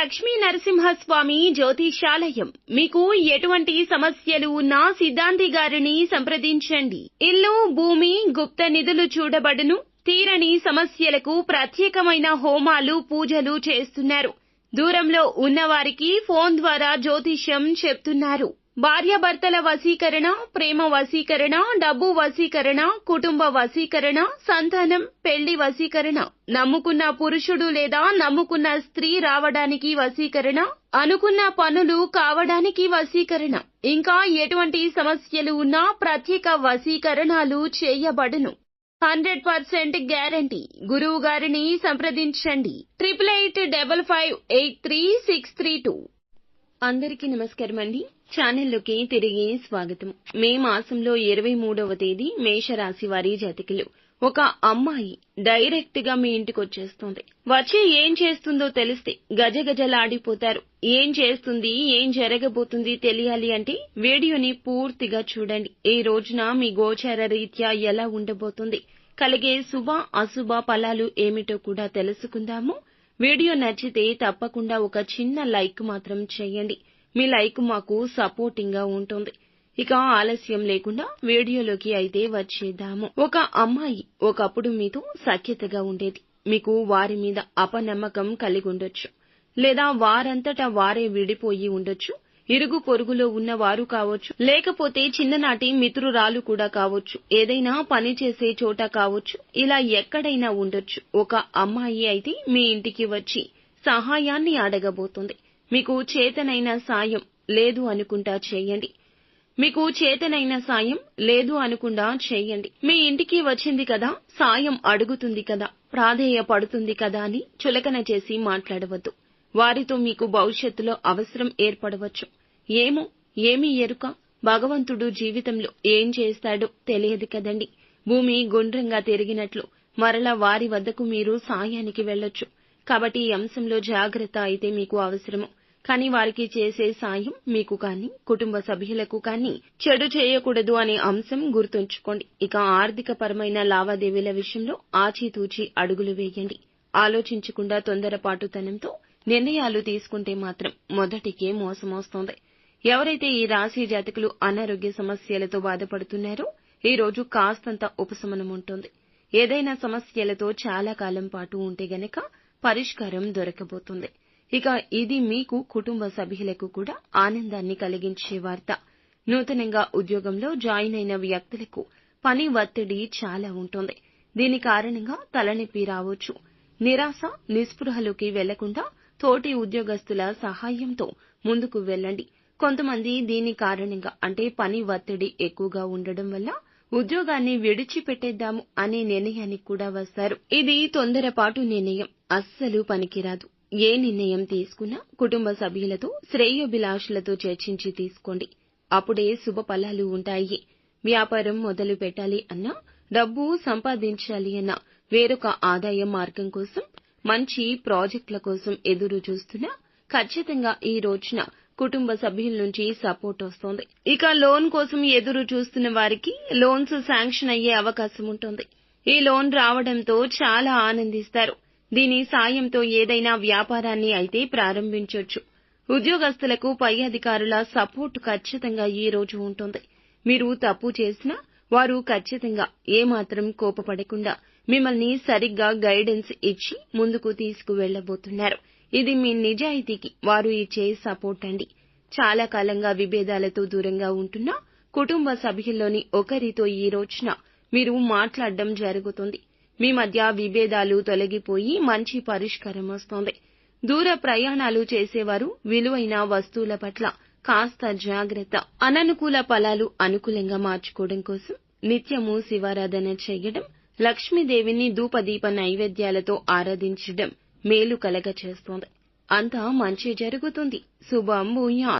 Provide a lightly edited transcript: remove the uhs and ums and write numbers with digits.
లక్ష్మీ నరసింహస్వామి జ్యోతిషాలయం. మీకు ఎటువంటి సమస్యలు ఉన్నా సిద్ధాంతి గారిని సంప్రదించండి. ఇల్లు, భూమి, గుప్త నిధులు చూడబడును. తీరని సమస్యలకు ప్రత్యేకమైన హోమాలు, పూజలు చేస్తున్నారు. దూరంలో ఉన్నవారికి ఫోన్ ద్వారా జ్యోతిష్యం చెప్తున్నారు. భార్యాభర్తల వశీకరణ, ప్రేమ వశీకరణ, డబ్బు వశీకరణ, కుటుంబ వశీకరణ, సంతానం, పెళ్లి వశీకరణ, నమ్ముకున్న పురుషుడు లేదా నమ్ముకున్న స్త్రీ రావడానికి వశీకరణ, అనుకున్న పనులు కావడానికి వశీకరణ, ఇంకా ఎటువంటి సమస్యలు ఉన్నా ప్రత్యేక వశీకరణాలు చేయబడును. 100% గ్యారంటీ. గురువు గారిని సంప్రదించండి. 8855533632. అందరికీ నమస్కారం అండి. ఛానల్లోకి తిరిగి స్వాగతం. మే మాసంలో 23వ తేదీ మేషరాశి వారి జాతకులు. ఒక అమ్మాయి డైరెక్ట్ గా మీ ఇంటికి వచ్చేస్తుంది. వచ్చి ఏం చేస్తుందో తెలిస్తే గజగజలాడిపోతారు. ఏం చేస్తుంది, ఏం జరగబోతుంది తెలియాలి అంటే వీడియోని పూర్తిగా చూడండి. ఈ రోజున మీ గోచార రీత్యా ఎలా ఉండబోతుంది, కలిగే శుభ అశుభ ఫలాలు ఏమిటో కూడా తెలుసుకుందాము. వీడియో నచ్చితే తప్పకుండా ఒక చిన్న లైక్ మాత్రం చేయండి. మీ లైక్ మాకు సపోర్టింగ్ గా ఉంటుంది. ఇక ఆలస్యం లేకుండా వీడియోలోకి అయితే వచ్చేద్దాము. ఒక అమ్మాయి ఒకప్పుడు మీతో సఖ్యతగా ఉండేది. మీకు వారి మీద అపనమ్మకం కలిగి ఉండొచ్చు, లేదా వారంతటా వారే విడిపోయి ఉండొచ్చు. ఇరుగు పొరుగులో ఉన్న వారు కావచ్చు, లేకపోతే చిన్ననాటి మిత్రురాలు కూడా కావచ్చు, ఏదైనా పని చేసే చోట కావచ్చు, ఇలా ఎక్కడైనా ఉండొచ్చు. ఒక అమ్మాయి అయితే మీ ఇంటికి వచ్చి సహాయాన్ని అడగబోతుంది. మీకు చేతనైన సాయం లేదు అనుకుంటా చేయండి. మీ ఇంటికి వచ్చింది కదా, సాయం అడుగుతుంది కదా, ప్రాధేయపడుతుంది కదా అని చులకన చేసి మాట్లాడవద్దు. వారితో మీకు భవిష్యత్తులో అవసరం ఏర్పడవచ్చు. ఏమీ ఎరుక, భగవంతుడు జీవితంలో ఏం చేస్తాడో తెలియదు కదండి. భూమి గుండ్రంగా తిరిగినట్లు మరలా వారి వద్దకు మీరు సాయానికి వెళ్ళొచ్చు. కాబట్టి ఈ అంశంలో జాగ్రత్త అయితే మీకు అవసరము. కానీ వారికి చేసే సాయం మీకు కానీ, కుటుంబ సభ్యులకు కానీ చెడు చేయకూడదు అనే అంశం గుర్తుంచుకోండి. ఇక ఆర్థిక పరమైన లావాదేవీల విషయంలో ఆచితూచి అడుగులు వేయండి. ఆలోచించకుండా తొందరపాటుతనంతో నిర్ణయాలు తీసుకుంటే మాత్రం మొదటికే మోసమొస్తోంది. ఎవరైతే ఈ రాశి జాతకులు అనారోగ్య సమస్యలతో బాధపడుతున్నారో ఈ రోజు కాస్తంత ఉపశమనం ఉంటుంది. ఏదైనా సమస్యలతో చాలా కాలం పాటు ఉంటే గనక పరిష్కారం దొరకబోతుంది. ఇక ఇది మీకు, కుటుంబ సభ్యులకు కూడా ఆనందాన్ని కలిగించే వార్త. నూతనంగా ఉద్యోగంలో జాయిన్ అయిన వ్యక్తులకు పని ఒత్తిడి చాలా ఉంటుంది. దీని కారణంగా తలనొప్పి రావచ్చు. నిరాశ, నిస్పృహలోకి వెళ్లకుండా తోటి ఉద్యోగస్తుల సహాయంతో ముందుకు వెళ్ళండి. కొంతమంది దీని కారణంగా అంటే పని ఒత్తిడి ఎక్కువగా ఉండడం వల్ల ఉద్యోగాన్ని విడిచిపెట్టేద్దాము అనే నిర్ణయానికి కూడా వస్తారు. ఇది తొందరపాటు నిర్ణయం, అస్సలు పనికిరాదు. ఏ నిర్ణయం తీసుకున్నా కుటుంబ సభ్యులతో, శ్రేయోభిలాషులతో చర్చించి తీసుకోండి. అప్పుడే శుభ ఫలాలు ఉంటాయి. వ్యాపారం మొదలు పెట్టాలి అన్నా, డబ్బు సంపాదించాలి అన్నా, వేరొక ఆదాయ మార్గం కోసం, మంచి ప్రాజెక్టుల కోసం ఎదురు చూస్తున్నా ఖచ్చితంగా ఈ రోజున కుటుంబ సభ్యుల నుంచి సపోర్ట్ వస్తోంది. ఇక లోన్ కోసం ఎదురు చూస్తున్న వారికి లోన్స్ శాంక్షన్ అయ్యే అవకాశం ఉంటుంది. ఈ లోన్ రావడంతో చాలా ఆనందిస్తారు. దీని సాయంతో ఏదైనా వ్యాపారాన్ని అయితే ప్రారంభించొచ్చు. ఉద్యోగస్తులకు పై అధికారుల సపోర్ట్ ఖచ్చితంగా ఈ రోజు ఉంటుంది. మీరు తప్పు చేసినా వారు ఖచ్చితంగా ఏమాత్రం కోపపడకుండా మిమ్మల్ని సరిగ్గా గైడెన్స్ ఇచ్చి ముందుకు తీసుకువెళ్లబోతున్నారు. ఇది మీ నిజాయితీకి వారు ఇచ్చే సపోర్ట్ అండి. చాలా కాలంగా విభేదాలతో దూరంగా ఉంటున్నా కుటుంబ సభ్యుల్లోని ఒకరితో ఈ రోజున మీరు మాట్లాడడం జరుగుతుంది. మీ మధ్య విభేదాలు తొలగిపోయి మంచి పరిష్కారం వస్తోంది. దూర ప్రయాణాలు చేసేవారు విలువైన వస్తువుల పట్ల కాస్త జాగ్రత్త. అననుకూల ఫలాలు అనుకూలంగా మార్చుకోవడం కోసం నిత్యము శివారాధన చేయడం, లక్ష్మీదేవిని ధూపదీప నైవేద్యాలతో ఆరాధించడం మేలు కలగచేస్తోంది. అంతా మంచి జరుగుతుంది. శుభం భూయాత్.